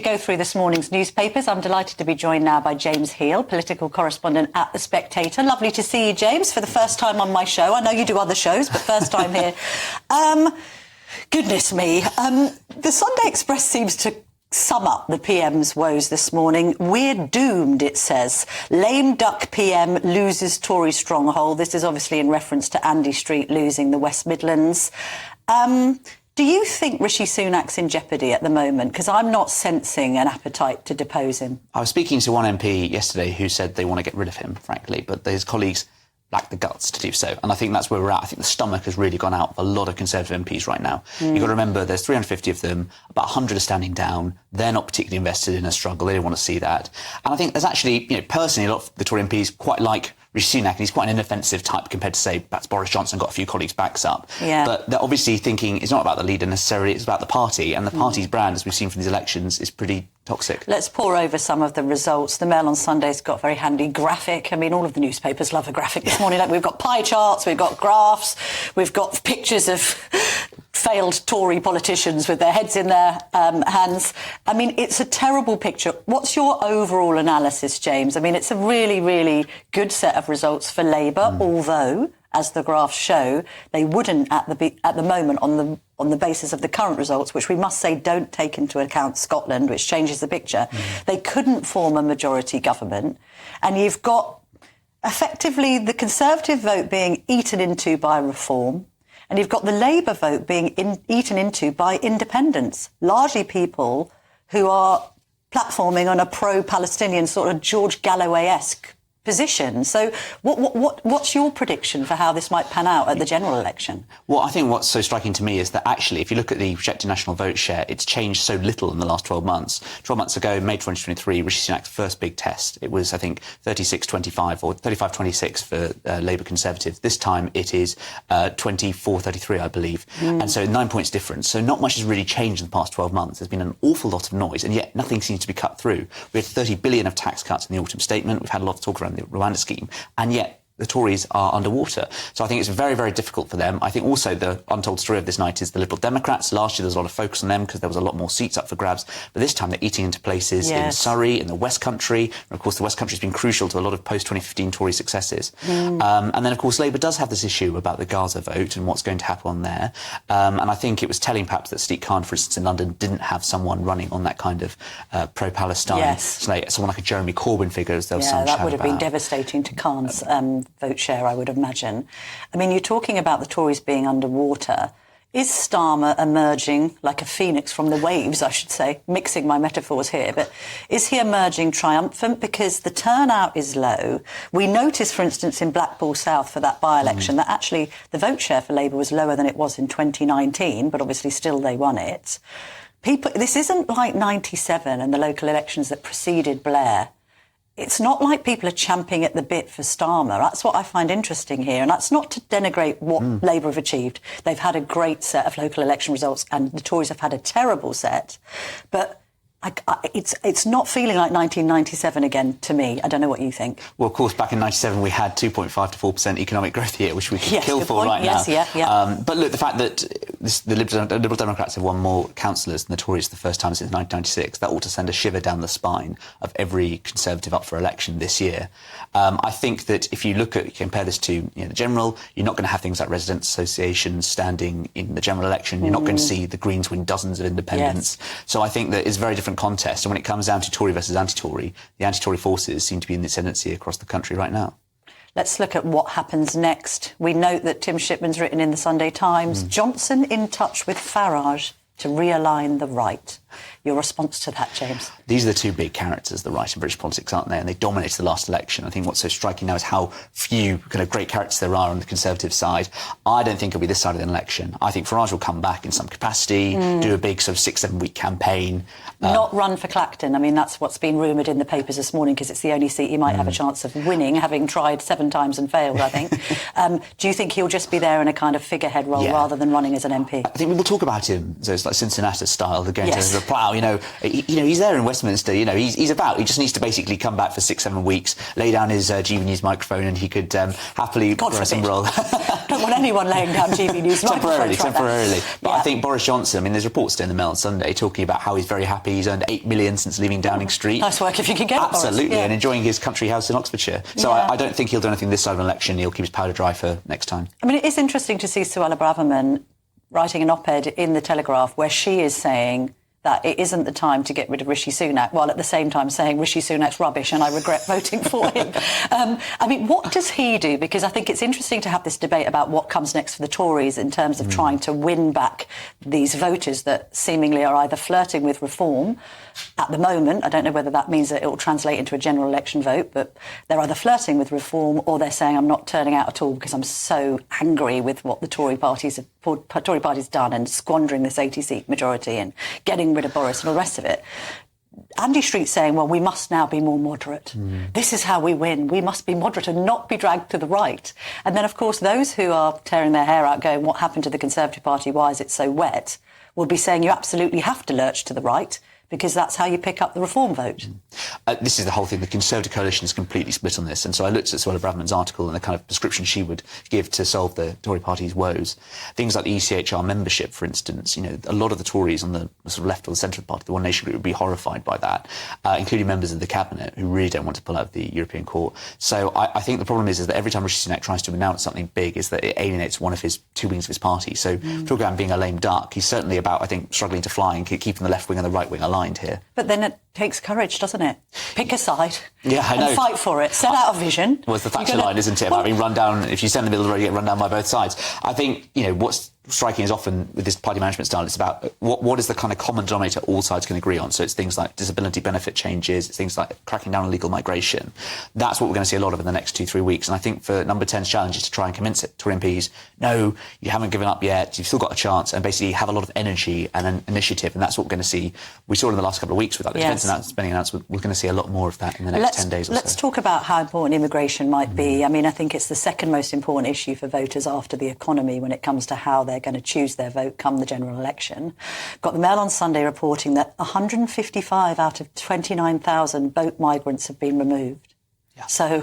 go through this morning's newspapers. I'm delighted to be joined now by James Heale, political correspondent at The Spectator. Lovely to see you, James, for the first time on my show. I know you do other shows, but first time here. Goodness me. The Sunday Express seems to sum up the PM's woes this morning. We're doomed, it says. Lame duck PM loses Tory stronghold. This is obviously in reference to Andy Street losing the West Midlands. Do you think Rishi Sunak's in jeopardy at the moment? Because I'm not sensing an appetite to depose him. I was speaking to one MP yesterday who said they want to get rid of him, frankly, but his colleagues lack the guts to do so. And I think that's where we're at. I think the stomach has really gone out of a lot of Conservative MPs right now. You've got to remember there's 350 of them, about 100 are standing down. They're not particularly invested in a struggle. They don't want to see that. And I think there's actually, personally, a lot of the Tory MPs quite like Rishi Sunak, and he's quite an inoffensive type compared to, say, perhaps Boris Johnson, got a few colleagues' backs up. Yeah. But they're obviously thinking it's not about the leader necessarily, it's about the party. And the party's brand, as we've seen from these elections, is pretty toxic. Let's pore over some of the results. The Mail on Sunday's got a very handy graphic. I mean, all of the newspapers love a graphic this morning. Like, we've got pie charts, we've got graphs, we've got pictures of failed Tory politicians with their heads in their hands. I mean, it's a terrible picture. What's your overall analysis, James? I mean, it's a really, really good set of results for Labour, although, as the graphs show, they wouldn't at the moment on the basis of the current results, which we must say don't take into account Scotland, which changes the picture. They couldn't form a majority government, and you've got effectively the Conservative vote being eaten into by reform. And you've got the Labour vote being eaten into by independents, largely people who are platforming on a pro-Palestinian sort of George Galloway-esque position. So what's your prediction for how this might pan out at the general election? Well, I think what's so striking to me is that actually, if you look at the projected national vote share, it's changed so little in the last 12 months. 12 months ago, May 2023, Rishi Sunak's first big test, it was, I think, 36-25 or 35-26 for Labour Conservative. This time it is 24-33, I believe. And so 9 points difference. So not much has really changed in the past 12 months. There's been an awful lot of noise, and yet nothing seems to be cut through. We had 30 billion of tax cuts in the autumn statement. We've had a lot of talk around the Rwanda scheme, and yet the Tories are underwater. So I think it's very, very difficult for them. I think also the untold story of this night is the Liberal Democrats. Last year there was a lot of focus on them because there was a lot more seats up for grabs. But this time they're eating into places in Surrey, in the West Country. And of course the West Country has been crucial to a lot of post-2015 Tory successes. And then of course Labour does have this issue about the Gaza vote and what's going to happen on there. And I think it was telling perhaps that Sadiq Khan, for instance, in London, didn't have someone running on that kind of pro-Palestine. Someone like a Jeremy Corbyn figure, as there was some that would have been devastating to Khan's vote share, I would imagine. I mean, you're talking about the Tories being underwater. Is Starmer emerging like a phoenix from the waves, I should say, mixing my metaphors here, but is he emerging triumphant? Because the turnout is low. We noticed, for instance, in Blackpool South for that by-election that actually the vote share for Labour was lower than it was in 2019, but obviously still they won it. This isn't like 97 and the local elections that preceded Blair. It's not like people are champing at the bit for Starmer. That's what I find interesting here. And that's not to denigrate what Labour have achieved. They've had a great set of local election results and the Tories have had a terrible set. But it's not feeling like 1997 again to me. I don't know what you think. Well, of course, back in 97 we had 2.5 to 4% economic growth here, which we could kill for right now. But look, the fact that the Liberal Democrats have won more councillors than the Tories the first time since 1996, that ought to send a shiver down the spine of every Conservative up for election this year. I think that if you compare this to the general, you're not going to have things like residents' associations standing in the general election. You're not going to see the Greens win dozens of independents. So I think that it's very different contest, and when it comes down to Tory versus anti-Tory, the anti-Tory forces seem to be in the ascendancy across the country right now. Let's look at what happens next. We note that Tim Shipman's written in the Sunday Times, Johnson in touch with Farage to realign the right. Your response to that, James? These are the two big characters, the right in British politics, aren't they? And they dominated the last election. I think what's so striking now is how few kind of great characters there are on the Conservative side. I don't think it'll be this side of the election. I think Farage will come back in some capacity, do a big sort of 6-7 week campaign. Not run for Clacton. I mean, that's what's been rumoured in the papers this morning because it's the only seat he might have a chance of winning, having tried 7 times and failed, I think. Do you think he'll just be there in a kind of figurehead role rather than running as an MP? I think we will talk about him. So it's like Cincinnati style. They're going to a plough. He's there in Westminster. He's about. He just needs to basically come back for 6-7 weeks, lay down his GBNews microphone, and he could happily press and roll. Don't want anyone laying down GBNews temporarily. But I think Boris Johnson. I mean, there's reports today in the Mail on Sunday talking about how he's very happy. He's earned 8 million since leaving Downing Street. Nice work if you could get it, absolutely, Boris. and enjoying his country house in Oxfordshire. So I don't think he'll do anything this side of an election. He'll keep his powder dry for next time. I mean, it is interesting to see Suella Braverman writing an op-ed in The Telegraph where she is saying that it isn't the time to get rid of Rishi Sunak, while at the same time saying Rishi Sunak's rubbish and I regret voting for him. I mean, what does he do? Because I think it's interesting to have this debate about what comes next for the Tories in terms of trying to win back these voters that seemingly are either flirting with reform at the moment. I don't know whether that means that it will translate into a general election vote, but they're either flirting with reform or they're saying I'm not turning out at all because I'm so angry with what the Tory party's done and squandering this 80-seat majority and getting rid of Boris and all the rest of it. Andy Street's saying, well, we must now be more moderate. This is how we win. We must be moderate and not be dragged to the right. And then, of course, those who are tearing their hair out going, what happened to the Conservative Party? Why is it so wet? Will be saying you absolutely have to lurch to the right because that's how you pick up the reform vote. This is the whole thing. The Conservative coalition is completely split on this. And so I looked at Suella Braverman's article and the kind of prescription she would give to solve the Tory party's woes. Things like the ECHR membership, for instance. A lot of the Tories on the sort of left or the centre of the party, the One Nation group, would be horrified by that, including members of the cabinet who really don't want to pull out of the European Court. So I think the problem is that every time Rishi Sunak tries to announce something big is that it alienates one of his two wings of his party. So talk about being a lame duck. He's certainly about, I think, struggling to fly and keeping the left wing and the right wing aligned here. But then it takes courage, doesn't it? Pick a side and fight for it. Set out a vision. Well, it's the Thatcher line, isn't it? About being run down. If you stand in the middle of the road, you get run down by both sides. I think, what's striking is often with this party management style, it's about what is the kind of common denominator all sides can agree on. So it's things like disability benefit changes, it's things like cracking down on illegal migration. That's what we're going to see a lot of in the next 2-3 weeks. And I think for Number 10's challenge is to try and convince Tory MPs, no, you haven't given up yet, you've still got a chance, and basically have a lot of energy and an initiative. And that's what we're going to see. We saw it in the last couple of weeks with that defence spending announcement. We're going to see a lot more of that in the next 10 days or so. Let's talk about how important immigration might be. I mean, I think it's the second most important issue for voters after the economy when it comes to how they're going to choose their vote come the general election. Got the Mail on Sunday reporting that 155 out of 29,000 boat migrants have been removed. Yeah. So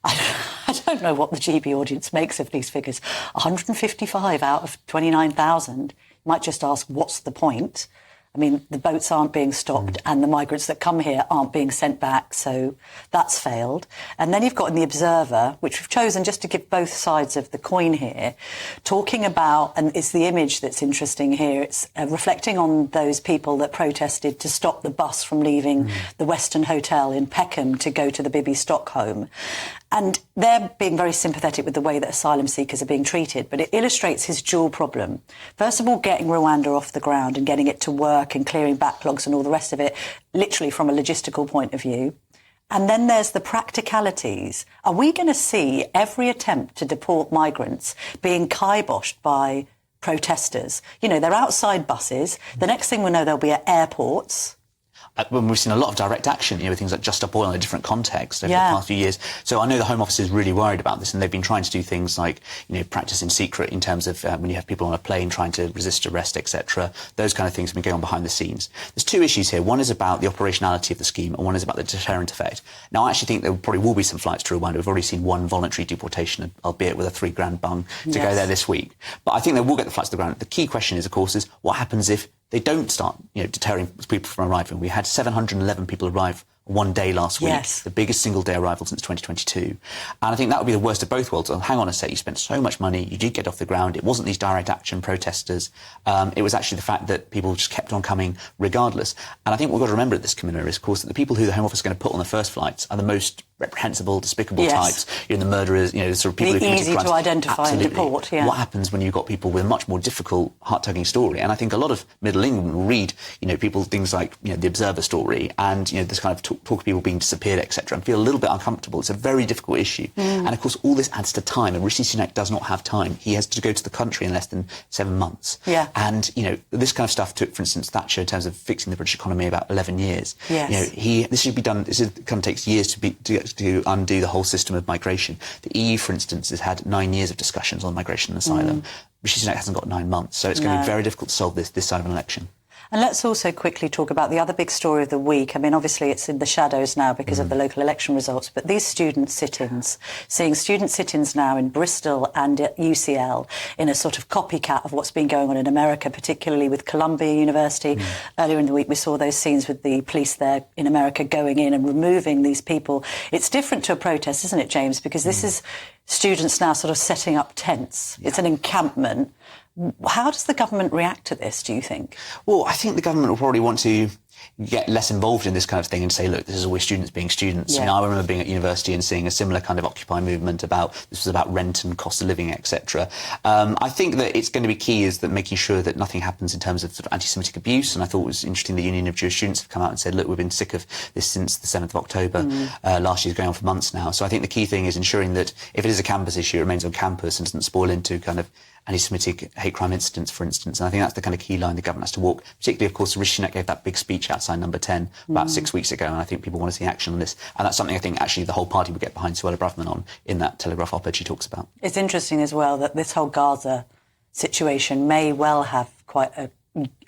I don't know what the GB audience makes of these figures. 155 out of 29,000. You might just ask, what's the point? I mean, the boats aren't being stopped and the migrants that come here aren't being sent back, so that's failed. And then you've got in the Observer, which we've chosen just to give both sides of the coin here, talking about, and it's the image that's interesting here, it's reflecting on those people that protested to stop the bus from leaving the Western Hotel in Peckham to go to the Bibby Stockholm. And they're being very sympathetic with the way that asylum seekers are being treated, but it illustrates his dual problem. First of all, getting Rwanda off the ground and getting it to work and clearing backlogs and all the rest of it, literally from a logistical point of view. And then there's the practicalities. Are we going to see every attempt to deport migrants being kiboshed by protesters? They're outside buses. The next thing we know, they'll be at airports. When we've seen a lot of direct action, with things like Just Stop Oil in a different context over the past few years. So I know the Home Office is really worried about this, and they've been trying to do things like, practice in secret in terms of when you have people on a plane trying to resist arrest, etc. Those kind of things have been going on behind the scenes. There's two issues here. One is about the operationality of the scheme, and one is about the deterrent effect. Now, I actually think there probably will be some flights to Rwanda. We've already seen one voluntary deportation, albeit with a $3,000 bung, to go there this week. But I think they will get the flights to the ground. The key question is, of course, is what happens if they don't start, deterring people from arriving. We had 711 people arrive one day last week, the biggest single day arrival since 2022. And I think that would be the worst of both worlds. Hang on a sec, you spent so much money, you did get off the ground, it wasn't these direct action protesters, it was actually the fact that people just kept on coming regardless. And I think what we've got to remember at this, Camilla, is, of course, that the people who the Home Office is going to put on the first flights are the most reprehensible, despicable types, the murderers, the sort of people who committed crimes. Easy to identify and deport, What happens when you've got people with a much more difficult, heart-tugging story? And I think a lot of Middle England will read, people, things like, the Observer story and, this kind of talk of people being disappeared, etc., and feel a little bit uncomfortable. It's a very difficult issue. And, of course, all this adds to time, and Rishi Sunak does not have time. He has to go to the country in less than 7 months. And, this kind of stuff took, for instance, Thatcher, in terms of fixing the British economy, about 11 years. This should be done, this kind of takes years to undo the whole system of migration. The EU, for instance, has had 9 years of discussions on migration and asylum. Rishi Sunak hasn't got 9 months, so it's going to be very difficult to solve this side of an election. And let's also quickly talk about the other big story of the week. I mean, obviously it's in the shadows now because of the local election results, but these student sit-ins, seeing student sit-ins now in Bristol and at UCL in a sort of copycat of what's been going on in America, particularly with Columbia University. Earlier in the week, we saw those scenes with the police there in America going in and removing these people. It's different to a protest, isn't it, James? Because this is students now sort of setting up tents. It's an encampment. How does the government react to this, do you think? Well, I think the government will probably want to get less involved in this kind of thing and say, look, this is always students being students. Yeah. You know, I remember being at university and seeing a similar kind of Occupy movement about, this was about rent and cost of living, etc. I think that it's going to be key is that making sure that nothing happens in terms of sort of anti-Semitic abuse. And I thought it was interesting the Union of Jewish Students have come out and said, look, we've been sick of this since the 7th of October. Last year's going on for months now. So I think the key thing is ensuring that if it is a campus issue, it remains on campus and doesn't spoil into kind of anti-Semitic hate crime incidents, for instance. And I think that's the kind of key line the government has to walk. Particularly, of course, Rishi Sunak gave that big speech outside Number 10 about 6 weeks ago, and I think people want to see action on this. And that's something I think actually the whole party would get behind Suella Braverman on in that Telegraph op-ed she talks about. It's interesting as well that this whole Gaza situation may well have quite a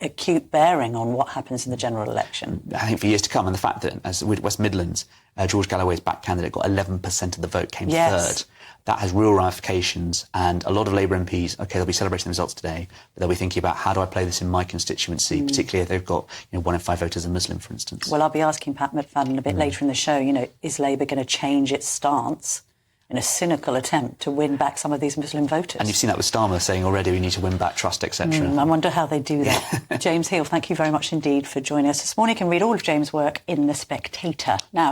acute bearing on what happens in the general election. I think for years to come, and the fact that, as with West Midlands, George Galloway's back candidate got 11% of the vote, came third. That has real ramifications, and a lot of Labour MPs, OK, they'll be celebrating the results today, but they'll be thinking about how do I play this in my constituency, particularly if they've got 1 in 5 voters are Muslim, for instance. Well, I'll be asking Pat McFadden a bit later in the show, is Labour going to change its stance in a cynical attempt to win back some of these Muslim voters? And you've seen that with Starmer saying already we need to win back trust, etc. I wonder how they do that. James Heale, thank you very much indeed for joining us this morning. You can read all of James' work in The Spectator. Now,